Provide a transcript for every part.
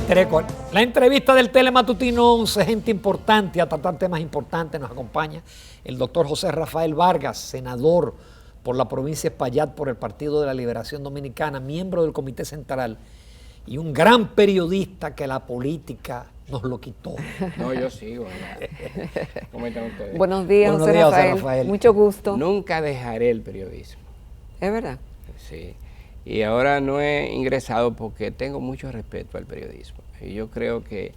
23:40. La entrevista del Telematutino 11, gente importante, a tratar temas importantes, nos acompaña el doctor José Rafael Vargas, senador por la provincia de Espaillat por el Partido de la Liberación Dominicana, miembro del Comité Central y un gran periodista que la política nos lo quitó. No, yo sigo. ¿Cómo están ustedes? Buenos días, Buenos José días, Rafael. José Rafael. Mucho gusto. Nunca dejaré el periodismo. ¿Es verdad? Sí. Y ahora no he ingresado porque tengo mucho respeto al periodismo. Y yo creo que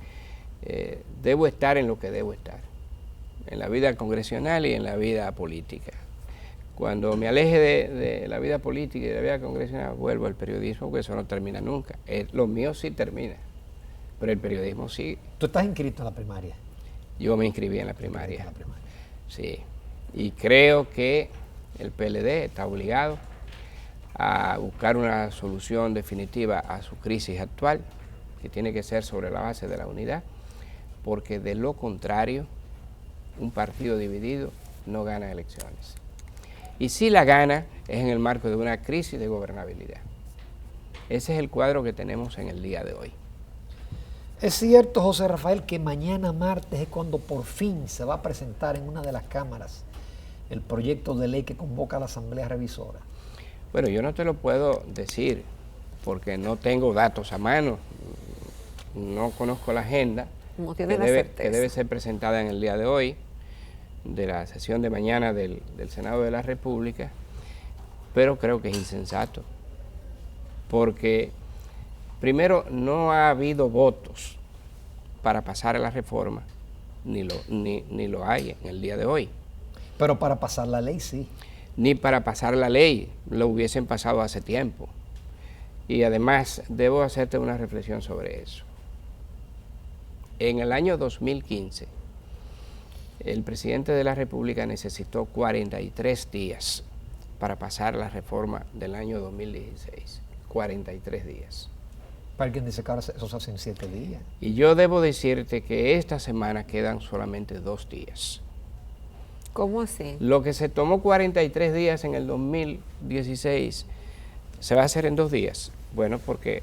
debo estar en lo que debo estar, en la vida congresional y en la vida política. Cuando me aleje de la vida política y de la vida congresional, vuelvo al periodismo, porque eso no termina nunca. Lo mío sí termina, pero el periodismo sigue. ¿Tú estás inscrito en la primaria? Yo me inscribí en la primaria. Sí. Y creo que el PLD está obligado a buscar una solución definitiva a su crisis actual, que tiene que ser sobre la base de la unidad, porque de lo contrario, un partido dividido no gana elecciones. Y si la gana, es en el marco de una crisis de gobernabilidad. Ese es el cuadro que tenemos en el día de hoy. Es cierto, José Rafael, que mañana martes es cuando por fin se va a presentar en una de las cámaras el proyecto de ley que convoca a la Asamblea Revisora. Bueno, yo no te lo puedo decir porque no tengo datos a mano, no conozco la agenda que debe ser presentada en el día de hoy, de la sesión de mañana del Senado de la República, pero creo que es insensato, porque primero no ha habido votos para pasar a la reforma, ni lo hay en el día de hoy. Pero para pasar la ley sí. Ni para pasar la ley, lo hubiesen pasado hace tiempo. Y además, debo hacerte una reflexión sobre eso. En el año 2015, el presidente de la República necesitó 43 días para pasar la reforma del año 2016. 43 días. Para alguien dice que ahora eso se hace en 7 días. Y yo debo decirte que esta semana quedan solamente 2 días. ¿Cómo así? Lo que se tomó 43 días en el 2016 se va a hacer en 2 días. Bueno, porque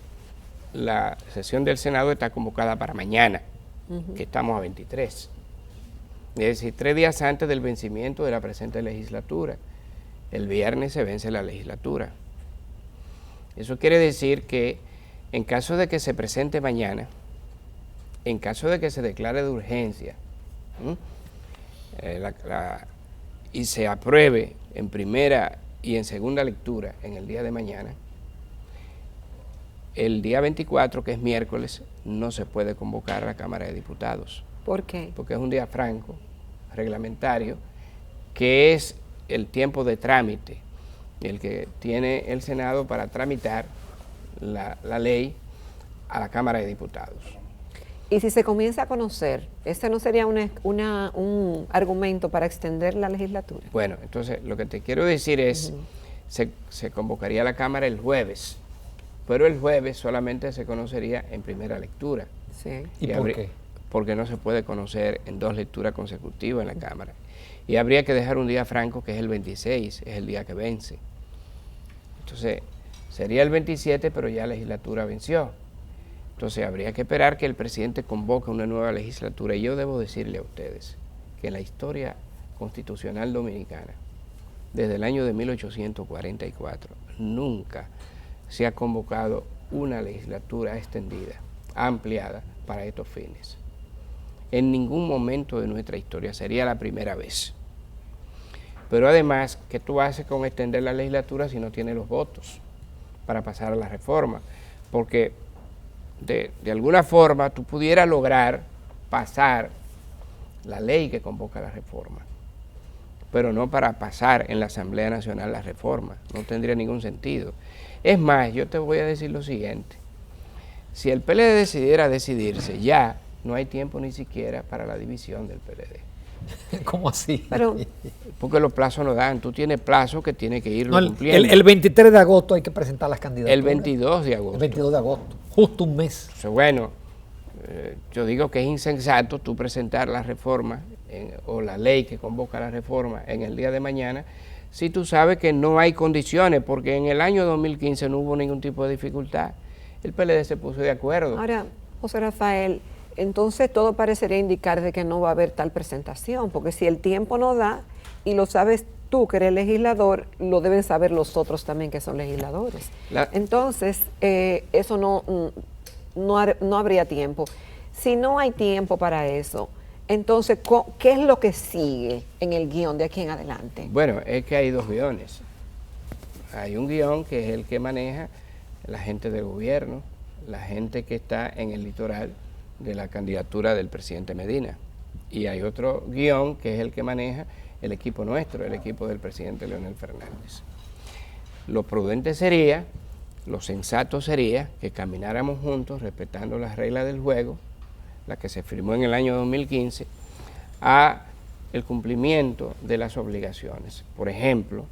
la sesión del Senado está convocada para mañana, que estamos a 23. Es decir, 3 días antes del vencimiento de la presente legislatura. El viernes se vence la legislatura. Eso quiere decir que en caso de que se presente mañana, en caso de que se declare de urgencia, y se apruebe en primera y en segunda lectura en el día de mañana, el día 24, que es miércoles, no se puede convocar a la Cámara de Diputados. ¿Por qué? Porque es un día franco, reglamentario, que es el tiempo de trámite, el que tiene el Senado para tramitar la ley a la Cámara de Diputados. Y si se comienza a conocer, ¿ese no sería un argumento para extender la legislatura? Bueno, entonces lo que te quiero decir es, se convocaría a la Cámara el jueves, pero el jueves solamente se conocería en primera lectura. Sí. ¿Y por qué? Porque no se puede conocer en 2 lecturas consecutivas en la Cámara. Y habría que dejar un día franco, que es el 26, es el día que vence. Entonces, sería el 27, pero ya la legislatura venció. Entonces habría que esperar que el presidente convoque una nueva legislatura. Y yo debo decirle a ustedes que en la historia constitucional dominicana, desde el año de 1844, nunca se ha convocado una legislatura extendida, ampliada para estos fines. En ningún momento de nuestra historia, sería la primera vez. Pero además, ¿qué tú haces con extender la legislatura si no tienes los votos para pasar a la reforma? Porque de alguna forma tú pudieras lograr pasar la ley que convoca la reforma, pero no para pasar en la Asamblea Nacional la reforma. No tendría ningún sentido. Es más, yo te voy a decir lo siguiente. Si el PLD decidiera decidirse, ya no hay tiempo ni siquiera para la división del PLD. ¿Cómo así? Pero, porque los plazos no dan. Tú tienes plazo que tienes que irlo cumpliendo. El 23 de agosto hay que presentar las candidaturas. El 22 de agosto. El 22 de agosto, justo un mes. Entonces, bueno, yo digo que es insensato tú presentar la reforma o la ley que convoca la reforma en el día de mañana, si tú sabes que no hay condiciones, porque en el año 2015 no hubo ningún tipo de dificultad. El PLD se puso de acuerdo. Ahora, José Rafael, entonces todo parecería indicar de que no va a haber tal presentación, porque si el tiempo no da, y lo sabes tú que eres legislador, lo deben saber los otros también que son legisladores. Entonces, eso no habría tiempo. Si no hay tiempo para eso, entonces, ¿qué es lo que sigue en el guión de aquí en adelante? Bueno, es que hay dos guiones. Hay un guión que es el que maneja la gente del gobierno, la gente que está en el litoral de la candidatura del presidente Medina. Y hay otro guión que es el que maneja el equipo nuestro, el equipo del presidente Leonel Fernández. Lo prudente sería, lo sensato sería que camináramos juntos respetando las reglas del juego, la que se firmó en el año 2015, a el cumplimiento de las obligaciones. Por ejemplo,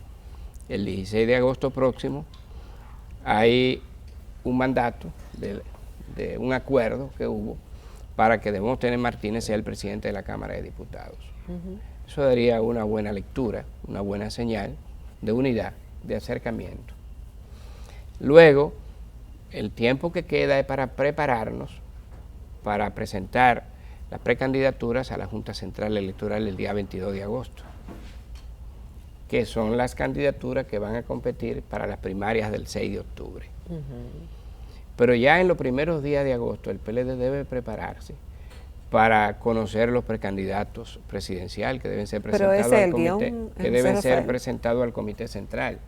el 16 de agosto próximo hay un mandato de un acuerdo que hubo para que Demóstenes Martínez sea el presidente de la Cámara de Diputados. Eso daría una buena lectura, una buena señal de unidad, de acercamiento. Luego, el tiempo que queda es para prepararnos para presentar las precandidaturas a la Junta Central Electoral el día 22 de agosto, que son las candidaturas que van a competir para las primarias del 6 de octubre. Pero ya en los primeros días de agosto el PLD debe prepararse para conocer los precandidatos presidenciales que deben ser presentados al comité, que deben ser presentados al Comité Central.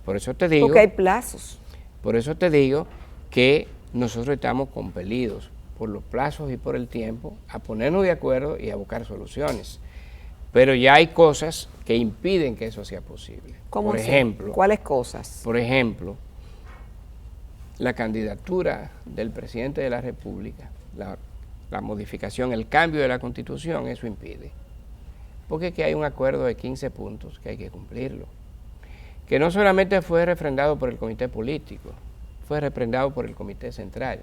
Por eso te digo, porque hay plazos. Por eso te digo que nosotros estamos compelidos por los plazos y por el tiempo a ponernos de acuerdo y a buscar soluciones. Pero ya hay cosas que impiden que eso sea posible. ¿Cómo por así? ejemplo, ¿Cuáles cosas? Por ejemplo, la candidatura del presidente de la República, la modificación, el cambio de la Constitución, eso impide. Porque aquí hay un acuerdo de 15 puntos que hay que cumplirlo. Que no solamente fue refrendado por el comité político, fue refrendado por el comité central.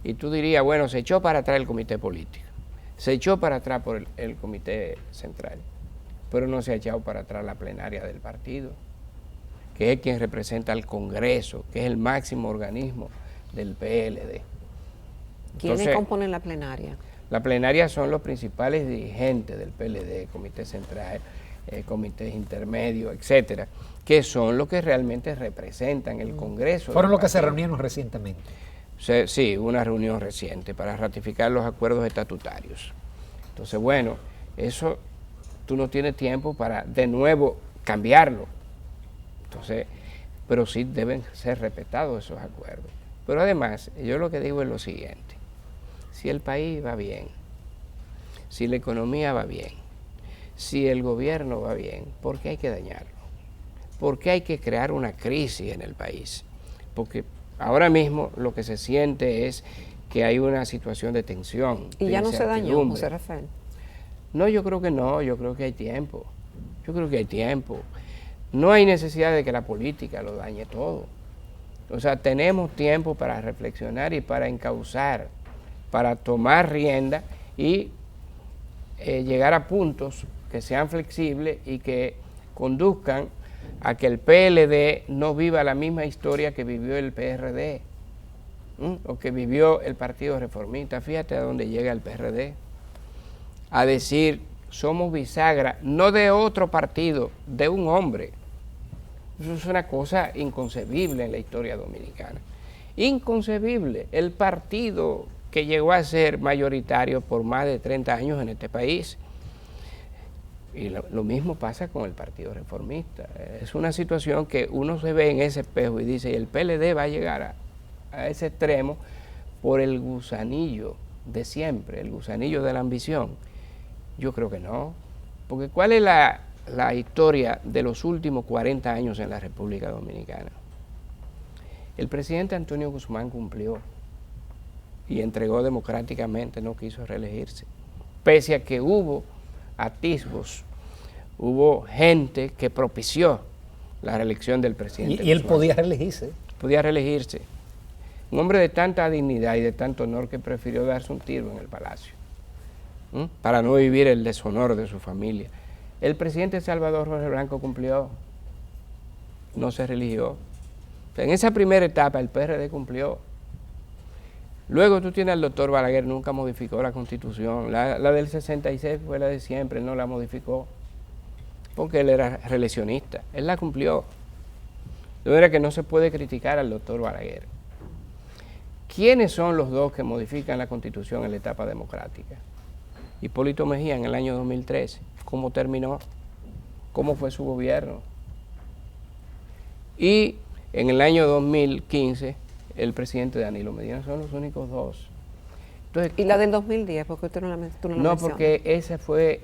Y tú dirías, bueno, se echó para atrás el comité político, se echó para atrás por el comité central, pero no se ha echado para atrás la plenaria del partido, que es quien representa al Congreso, que es el máximo organismo del PLD. ¿Quiénes componen la plenaria? La plenaria son los principales dirigentes del PLD, comité central, comités intermedios, etcétera, que son los que realmente representan el Congreso. Fueron los que se reunieron recientemente. Sí, una reunión reciente para ratificar los acuerdos estatutarios. Entonces, bueno, eso tú no tienes tiempo para de nuevo cambiarlo. Entonces, pero sí deben ser respetados esos acuerdos. Pero además, yo lo que digo es lo siguiente: si el país va bien, si la economía va bien, si el gobierno va bien, ¿por qué hay que dañarlo? ¿Por qué hay que crear una crisis en el país? Porque ahora mismo lo que se siente es que hay una situación de tensión. ¿Y ya no se dañó, José Rafael? No, yo creo que no, yo creo que hay tiempo. Yo creo que hay tiempo. No hay necesidad de que la política lo dañe todo. O sea, tenemos tiempo para reflexionar y para encauzar, para tomar rienda y llegar a puntos que sean flexibles y que conduzcan a que el PLD no viva la misma historia que vivió el PRD o que vivió el Partido Reformista. Fíjate a dónde llega el PRD, a decir somos bisagra, no de otro partido, de un hombre. Eso es una cosa inconcebible en la historia dominicana. Inconcebible. El partido que llegó a ser mayoritario por más de 30 años en este país. Y lo mismo pasa con el Partido Reformista. Es una situación que uno se ve en ese espejo y dice, el PLD va a llegar a ese extremo por el gusanillo de siempre, el gusanillo de la ambición. Yo creo que no. Porque ¿cuál es la historia de los últimos 40 años en la República Dominicana? El presidente Antonio Guzmán cumplió y entregó democráticamente, no quiso reelegirse, pese a que hubo atisbos, hubo gente que propició la reelección del presidente. Y él podía reelegirse. Podía reelegirse. Un hombre de tanta dignidad y de tanto honor que prefirió darse un tiro en el palacio, para no vivir el deshonor de su familia. El presidente Salvador Jorge Blanco cumplió, no se religió. En esa primera etapa el PRD cumplió. Luego tú tienes al doctor Balaguer, nunca modificó la Constitución. La del 66 fue la de siempre, él no la modificó, porque él era reeleccionista. Él la cumplió. De manera que no se puede criticar al doctor Balaguer. ¿Quiénes son los dos que modifican la Constitución en la etapa democrática? Hipólito Mejía en el año 2013. ¿Cómo terminó? ¿Cómo fue su gobierno? Y en el año 2015, el presidente Danilo Medina. Son los únicos dos. Entonces, ¿y la del 2010? Porque usted no la mencionó. No, porque ese fue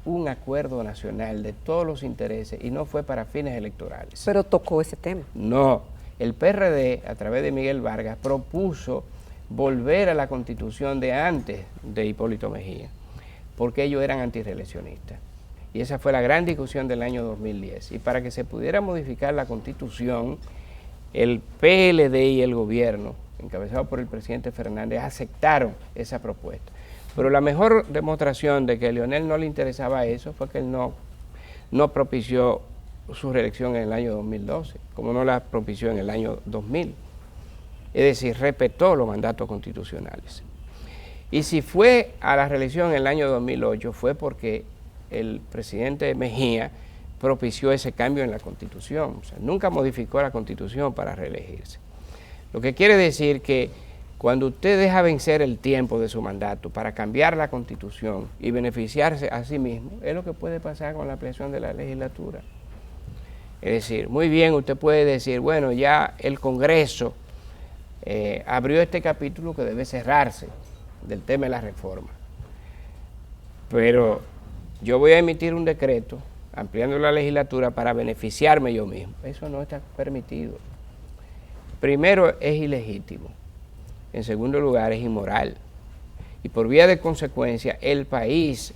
un acuerdo nacional de todos los intereses y no fue para fines electorales. Pero tocó ese tema. No, el PRD, a través de Miguel Vargas, propuso volver a la Constitución de antes de Hipólito Mejía, porque ellos eran antirreeleccionistas. Y esa fue la gran discusión del año 2010. Y para que se pudiera modificar la Constitución, el PLD y el gobierno, encabezado por el presidente Fernández, aceptaron esa propuesta. Pero la mejor demostración de que a Leonel no le interesaba eso fue que él no propició su reelección en el año 2012, como no la propició en el año 2000. Es decir, respetó los mandatos constitucionales. Y si fue a la reelección en el año 2008, fue porque el presidente Mejía propició ese cambio en la Constitución. O sea, nunca modificó la Constitución para reelegirse. Lo que quiere decir que cuando usted deja vencer el tiempo de su mandato para cambiar la Constitución y beneficiarse a sí mismo, es lo que puede pasar con la ampliación de la legislatura. Es decir, muy bien, usted puede decir, bueno, ya el Congreso abrió este capítulo que debe cerrarse del tema de la reforma. Pero yo voy a emitir un decreto ampliando la legislatura para beneficiarme yo mismo. Eso no está permitido. Primero, es ilegítimo. En segundo lugar, es inmoral. Y por vía de consecuencia, el país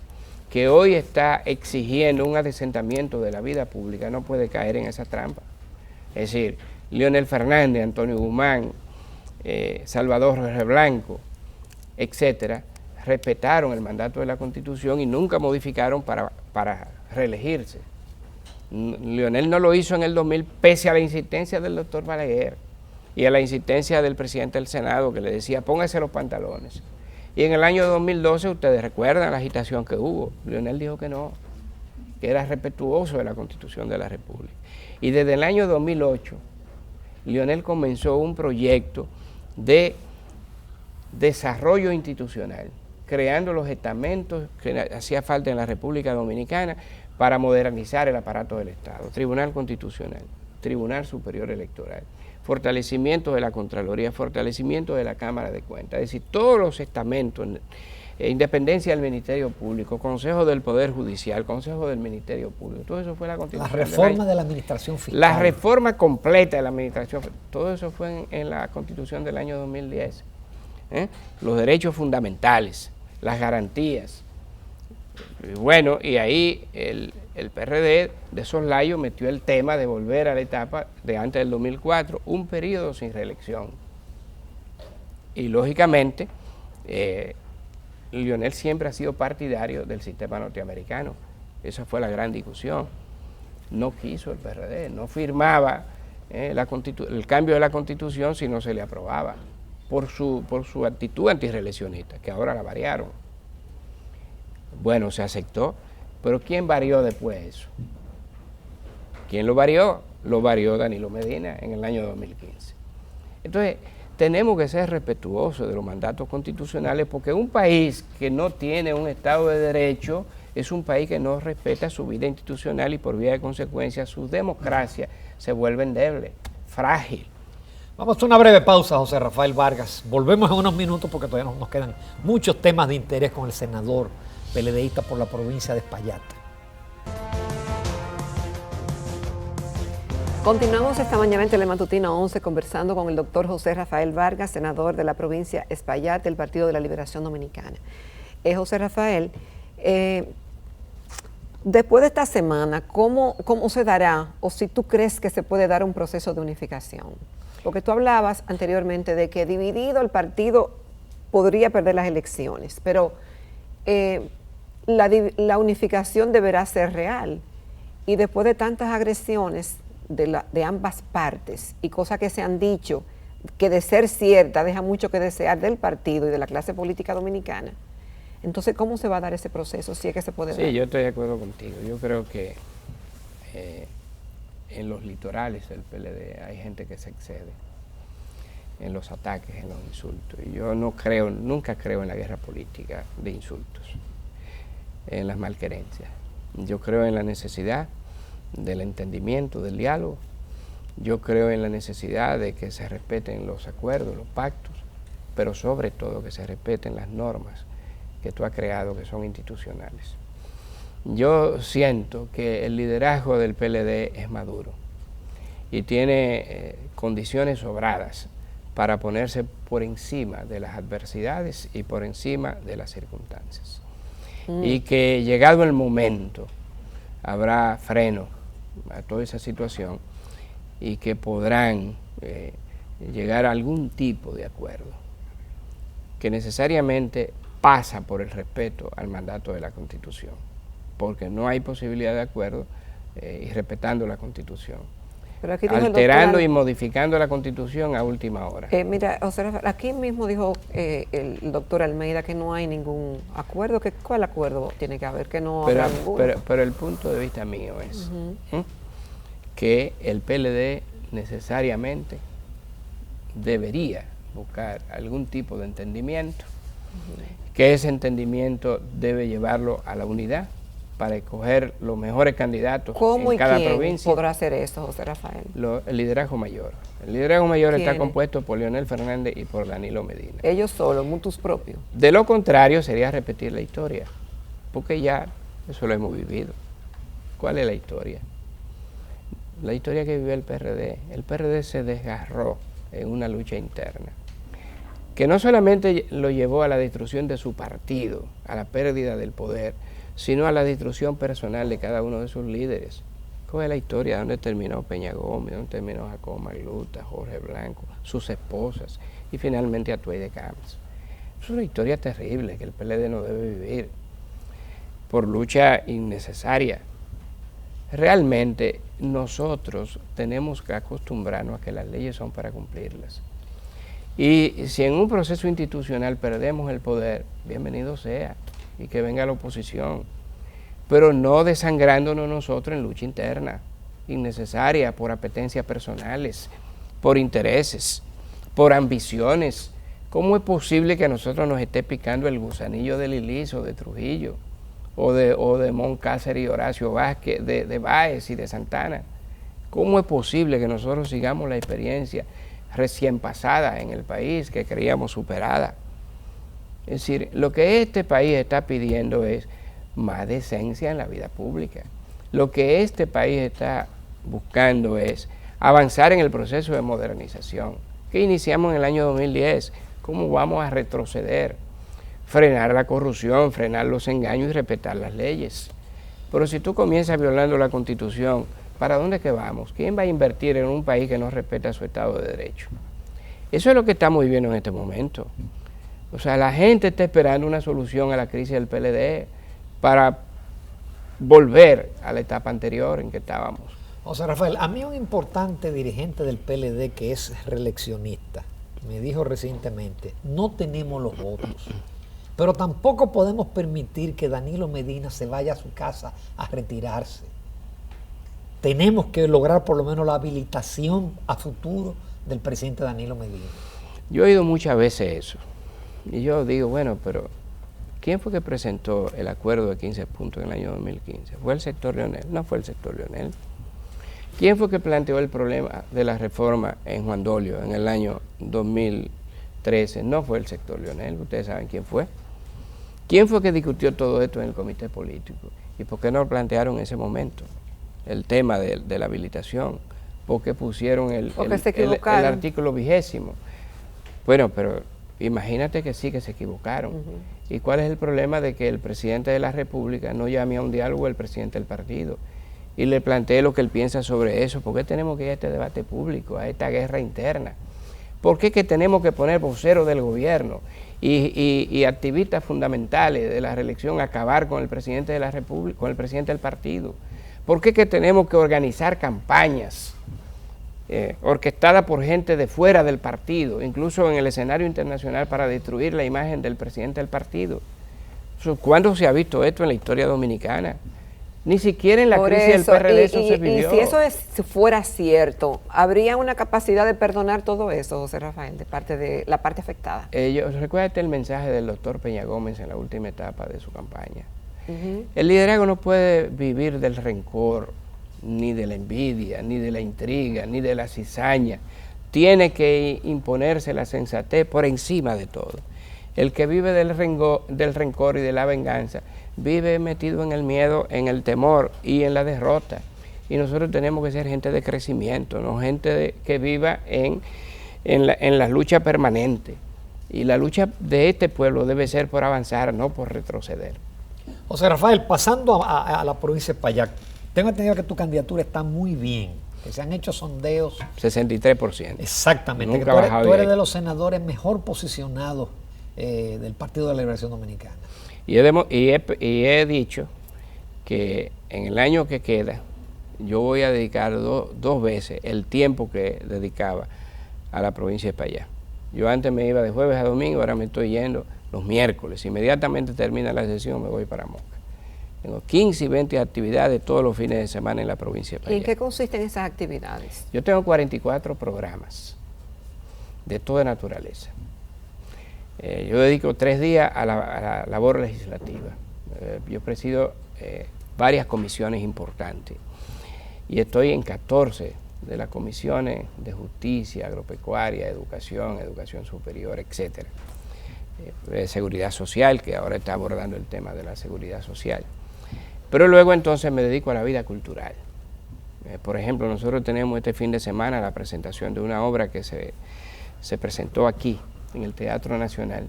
que hoy está exigiendo un adecentamiento de la vida pública no puede caer en esa trampa. Es decir, Leonel Fernández, Antonio Guzmán, Salvador Reyes Blanco, etcétera, respetaron el mandato de la Constitución y nunca modificaron para reelegirse. Leonel no lo hizo en el 2000 pese a la insistencia del doctor Balaguer y a la insistencia del presidente del Senado que le decía póngase los pantalones. Y en el año 2012 ustedes recuerdan la agitación que hubo. Leonel dijo que no, que era respetuoso de la Constitución de la República. Y desde el año 2008 Leonel comenzó un proyecto de desarrollo institucional, creando los estamentos que hacía falta en la República Dominicana para modernizar el aparato del Estado, Tribunal Constitucional, Tribunal Superior Electoral, fortalecimiento de la Contraloría, fortalecimiento de la Cámara de Cuentas, es decir, todos los estamentos, independencia del Ministerio Público, Consejo del Poder Judicial, Consejo del Ministerio Público, todo eso fue la Constitución. La reforma de la Administración Fiscal. La reforma completa de la Administración, todo eso fue en la Constitución del año 2010. Los derechos fundamentales, las garantías. Bueno, y ahí el PRD de soslayo metió el tema de volver a la etapa de antes del 2004, un periodo sin reelección. Y lógicamente, Leonel siempre ha sido partidario del sistema norteamericano. Esa fue la gran discusión. No quiso el PRD, no firmaba el cambio de la Constitución si no se le aprobaba, por su actitud antirreeleccionista, que ahora la variaron. Bueno, se aceptó, pero ¿quién varió después eso? ¿Quién lo varió? Lo varió Danilo Medina en el año 2015. Entonces, tenemos que ser respetuosos de los mandatos constitucionales porque un país que no tiene un Estado de Derecho es un país que no respeta su vida institucional y por vía de consecuencia su democracia se vuelve endeble, frágil. Vamos a una breve pausa, José Rafael Vargas. Volvemos en unos minutos porque todavía nos quedan muchos temas de interés con el senador PLDista por la provincia de Espaillat. Continuamos esta mañana en Telematutino 11 conversando con el doctor José Rafael Vargas, senador de la provincia de Espaillat del Partido de la Liberación Dominicana. José Rafael, después de esta semana, ¿cómo se dará o si tú crees que se puede dar un proceso de unificación? Porque tú hablabas anteriormente de que dividido el partido podría perder las elecciones, pero la unificación deberá ser real. Y después de tantas agresiones de ambas partes y cosas que se han dicho que de ser cierta deja mucho que desear del partido y de la clase política dominicana. Entonces, ¿cómo se va a dar ese proceso si es que se puede dar? Sí, yo estoy de acuerdo contigo. Yo creo que en los litorales del PLD hay gente que se excede en los ataques, en los insultos. Y yo nunca creo en la guerra política de insultos, en las malquerencias. Yo creo en la necesidad del entendimiento, del diálogo. Yo creo en la necesidad de que se respeten los acuerdos, los pactos, pero sobre todo que se respeten las normas que tú has creado, que son institucionales. Yo siento que el liderazgo del PLD es maduro y tiene condiciones sobradas para ponerse por encima de las adversidades y por encima de las circunstancias. Y que llegado el momento habrá freno a toda esa situación y que podrán llegar a algún tipo de acuerdo que necesariamente pasa por el respeto al mandato de la Constitución, porque no hay posibilidad de acuerdo y respetando la Constitución. Pero aquí dijo alterando el y modificando la Constitución a última hora. Mira, o sea, aquí mismo dijo el doctor Almeida que no hay ningún acuerdo. ¿Cuál acuerdo tiene que haber? Que no habrá ninguno. Pero el punto de vista mío es que el PLD necesariamente debería buscar algún tipo de entendimiento, que ese entendimiento debe llevarlo a la unidad para escoger los mejores candidatos en cada provincia. ¿Cómo podrá hacer eso, José Rafael? El liderazgo mayor. El liderazgo mayor está compuesto por Leonel Fernández y por Danilo Medina. Ellos solos, mutus propios. De lo contrario, sería repetir la historia, porque ya eso lo hemos vivido. ¿Cuál es la historia? La historia que vivió el PRD. El PRD se desgarró en una lucha interna, que no solamente lo llevó a la destrucción de su partido, a la pérdida del poder, sino a la destrucción personal de cada uno de sus líderes. ¿Cuál es la historia? ¿Dónde terminó Peña Gómez? ¿Dónde terminó Jacobo Magluta, Jorge Blanco, sus esposas y finalmente Atuey de Camps? Es una historia terrible que el PLD no debe vivir por lucha innecesaria. Realmente nosotros tenemos que acostumbrarnos a que las leyes son para cumplirlas. Y si en un proceso institucional perdemos el poder, bienvenido sea, y que venga la oposición, pero no desangrándonos nosotros en lucha interna, innecesaria, por apetencias personales, por intereses, por ambiciones. ¿Cómo es posible que a nosotros nos esté picando el gusanillo de Lilis o de Trujillo, o de Moncácer y Horacio Vázquez, de Báez y de Santana? ¿Cómo es posible que nosotros sigamos la experiencia recién pasada en el país, que creíamos superada? Es decir, lo que este país está pidiendo es más decencia en la vida pública. Lo que este país está buscando es avanzar en el proceso de modernización que iniciamos en el año 2010. ¿Cómo vamos a retroceder? Frenar la corrupción, frenar los engaños y respetar las leyes. Pero si tú comienzas violando la Constitución, ¿para dónde que vamos? ¿Quién va a invertir en un país que no respeta su Estado de Derecho? Eso es lo que estamos viviendo en este momento. O sea, la gente está esperando una solución a la crisis del PLD para volver a la etapa anterior en que estábamos. José Rafael, a mí un importante dirigente del PLD que es reeleccionista me dijo recientemente: no tenemos los votos, pero tampoco podemos permitir que Danilo Medina se vaya a su casa a retirarse. Tenemos que lograr por lo menos la habilitación a futuro del presidente Danilo Medina. Yo he oído muchas veces eso. Y yo digo, bueno, pero ¿quién fue que presentó el acuerdo de 15 puntos en el año 2015? ¿Fue el sector Leonel? No fue el sector Leonel. ¿Quién fue que planteó el problema de la reforma en Juan Dolio en el año 2013? No fue el sector Leonel. Ustedes saben quién fue. ¿Quién fue que discutió todo esto en el comité político? ¿Y por qué no lo plantearon en ese momento? El tema de la habilitación. ¿Por qué pusieron el artículo 20? Bueno, pero imagínate que sí, que se equivocaron. ¿Y cuál es el problema de que el presidente de la República no llame a un diálogo al presidente del partido y le plantee lo que él piensa sobre eso? ¿Por qué tenemos que ir a este debate público, a esta guerra interna? ¿Por qué que tenemos que poner voceros del gobierno y activistas fundamentales de la reelección a acabar con el presidente de la República, con el presidente del partido? ¿Por qué que tenemos que organizar campañas orquestada por gente de fuera del partido, incluso en el escenario internacional para destruir la imagen del presidente del partido. ¿Cuándo se ha visto esto en la historia dominicana? Ni siquiera en la crisis del PRD eso se vivió. Y si eso fuera cierto, ¿habría una capacidad de perdonar todo eso, José Rafael, de parte de la parte afectada? Recuérdate el mensaje del doctor Peña Gómez en la última etapa de su campaña. El liderazgo no puede vivir del rencor, ni de la envidia, ni de la intriga, ni de la cizaña. Tiene que imponerse la sensatez por encima de todo. El que vive del rencor y de la venganza vive metido en el miedo, en el temor y en la derrota. Y nosotros tenemos que ser gente de crecimiento, no gente que viva en la lucha permanente. Y la lucha de este pueblo debe ser por avanzar, no por retroceder. José Rafael, pasando a la provincia de Payac, tengo entendido que tu candidatura está muy bien, que se han hecho sondeos. 63%. Exactamente. Nunca tú eres de los senadores mejor posicionados del Partido de la Liberación Dominicana. Y he dicho que en el año que queda yo voy a dedicar dos veces el tiempo que dedicaba a la provincia de Payac. Yo antes me iba de jueves a domingo, ahora me estoy yendo los miércoles. Inmediatamente termina la sesión me voy para Moca. Tengo 15 y 20 actividades todos los fines de semana en la provincia de Payac. ¿Y en qué consisten esas actividades? Yo tengo 44 programas de toda naturaleza. Yo dedico 3 días a la labor legislativa. Yo presido varias comisiones importantes y estoy en 14 de las comisiones de justicia, agropecuaria, educación superior, etcétera. Seguridad social, que ahora está abordando el tema de la seguridad social. Pero luego entonces me dedico a la vida cultural. Por ejemplo, nosotros tenemos este fin de semana la presentación de una obra que se presentó aquí, en el Teatro Nacional,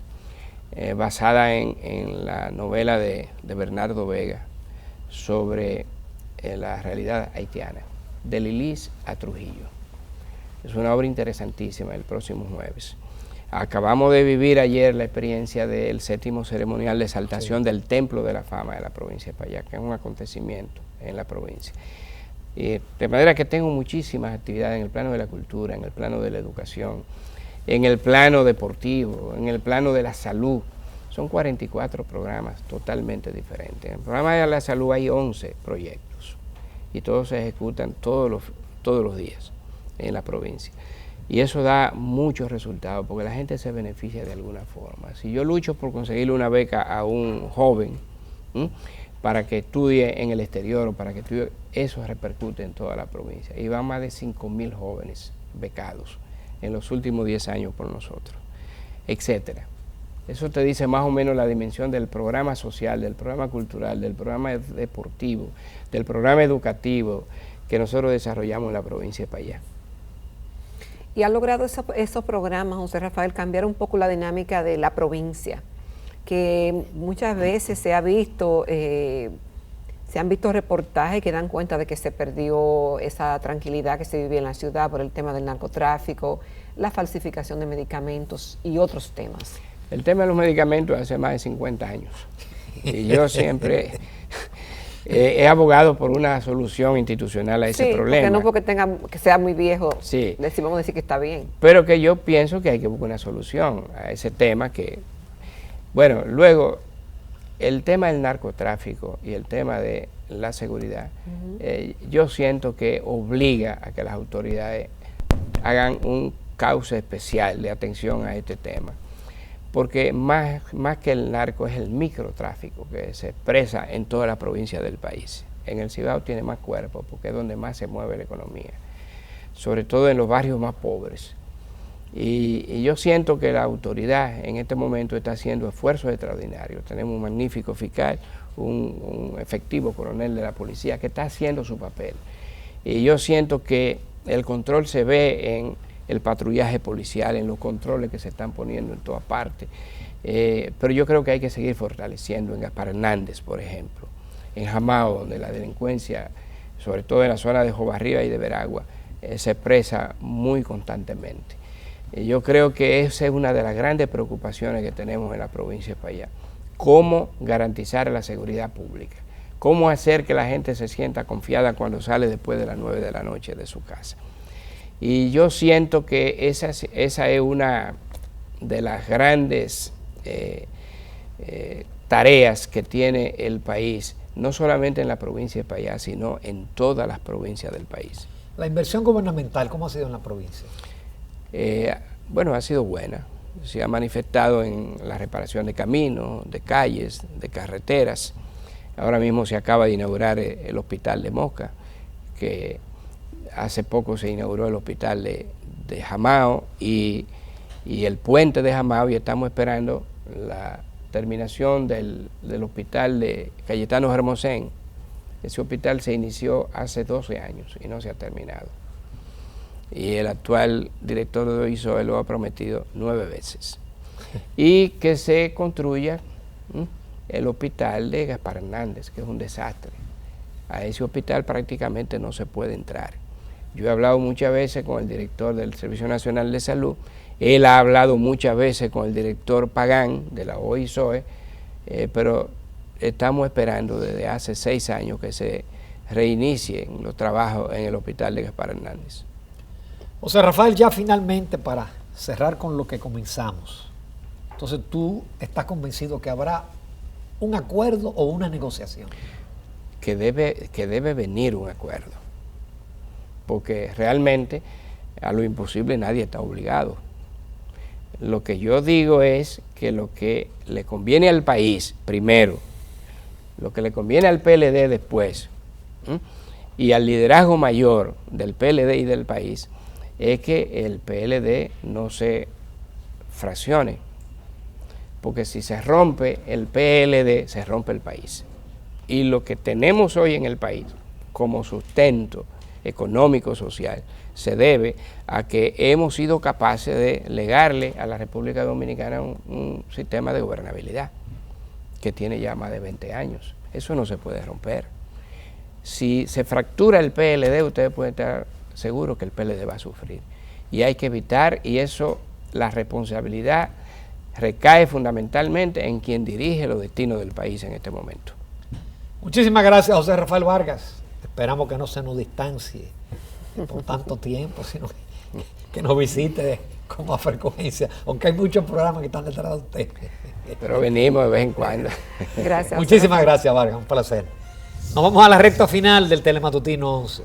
basada en la novela de Bernardo Vega sobre la realidad haitiana, de Lilis a Trujillo. Es una obra interesantísima, el próximo jueves. Acabamos de vivir ayer la experiencia del 7º ceremonial de exaltación del Templo de la Fama de la provincia de Payac, que es un acontecimiento en la provincia. De manera que tengo muchísimas actividades en el plano de la cultura, en el plano de la educación, en el plano deportivo, en el plano de la salud. Son 44 programas totalmente diferentes. En el programa de la salud hay 11 proyectos y todos se ejecutan todos los días en la provincia. Y eso da muchos resultados porque la gente se beneficia de alguna forma. Si yo lucho por conseguirle una beca a un joven para que estudie en el exterior o para que estudie, eso repercute en toda la provincia. Y van más de 5.000 jóvenes becados en los últimos 10 años por nosotros, etcétera. Eso te dice más o menos la dimensión del programa social, del programa cultural, del programa deportivo, del programa educativo que nosotros desarrollamos en la provincia de Payac. ¿Y ha logrado esos programas, José Rafael, cambiar un poco la dinámica de la provincia? Que muchas veces se han visto reportajes que dan cuenta de que se perdió esa tranquilidad que se vivía en la ciudad por el tema del narcotráfico, la falsificación de medicamentos y otros temas. El tema de los medicamentos hace más de 50 años. Y yo siempre he abogado por una solución institucional a ese problema. No porque que sea muy viejo, sí, vamos a decir que está bien. Pero que yo pienso que hay que buscar una solución a ese tema que... Bueno, luego, el tema del narcotráfico y el tema de la seguridad, yo siento que obliga a que las autoridades hagan un cauce especial de atención a este tema. Porque más que el narco es el microtráfico que se expresa en toda la provincia del país. En el Cibao tiene más cuerpo porque es donde más se mueve la economía, sobre todo en los barrios más pobres. Y yo siento que la autoridad en este momento está haciendo esfuerzos extraordinarios. Tenemos un magnífico fiscal, un efectivo coronel de la policía que está haciendo su papel. Y yo siento que el control se ve en el patrullaje policial, en los controles que se están poniendo en todas partes. Pero yo creo que hay que seguir fortaleciendo en Gaspar Hernández, por ejemplo, en Jamao, donde la delincuencia, sobre todo en la zona de Jobarriba y de Veragua, se expresa muy constantemente. Yo creo que esa es una de las grandes preocupaciones que tenemos en la provincia de Payac. Cómo garantizar la seguridad pública, cómo hacer que la gente se sienta confiada cuando sale después de las 9 de la noche de su casa. Y yo siento que esa es una de las grandes tareas que tiene el país, no solamente en la provincia de Payás, sino en todas las provincias del país. La inversión gubernamental, ¿cómo ha sido en la provincia? Bueno, ha sido buena. Se ha manifestado en la reparación de caminos, de calles, de carreteras. Ahora mismo se acaba de inaugurar el hospital de Moca, que hace poco se inauguró el hospital de Jamao y el puente de Jamao, y estamos esperando la terminación del hospital de Cayetano Hermosén. Ese hospital se inició hace 12 años y no se ha terminado. Y el actual director de OISOE lo ha prometido 9 veces. Y que se construya el hospital de Gaspar Hernández, que es un desastre. A ese hospital prácticamente no se puede entrar. Yo he hablado muchas veces con el director del Servicio Nacional de Salud, él ha hablado muchas veces con el director Pagán de la OISOE, pero estamos esperando desde hace 6 años que se reinicien los trabajos en el hospital de Gaspar Hernández. José Rafael, ya finalmente para cerrar con lo que comenzamos, entonces tú estás convencido que habrá un acuerdo o una negociación. Que debe venir un acuerdo, porque realmente a lo imposible nadie está obligado. Lo que yo digo es que lo que le conviene al país primero, lo que le conviene al PLD después, y al liderazgo mayor del PLD y del país, es que el PLD no se fraccione, porque si se rompe el PLD, se rompe el país. Y lo que tenemos hoy en el país como sustento económico, social, se debe a que hemos sido capaces de legarle a la República Dominicana un sistema de gobernabilidad que tiene ya más de 20 años. Eso no se puede romper. Si se fractura el PLD, ustedes pueden estar seguros que el PLD va a sufrir. Y hay que evitar, y eso, la responsabilidad recae fundamentalmente en quien dirige los destinos del país en este momento. Muchísimas gracias, José Rafael Vargas. Esperamos que no se nos distancie por tanto tiempo, sino que nos visite con más frecuencia, aunque hay muchos programas que están detrás de usted. Pero venimos de vez en cuando. Gracias. Muchísimas gracias, Vargas, un placer. Nos vamos a la recta final del Telematutino 11.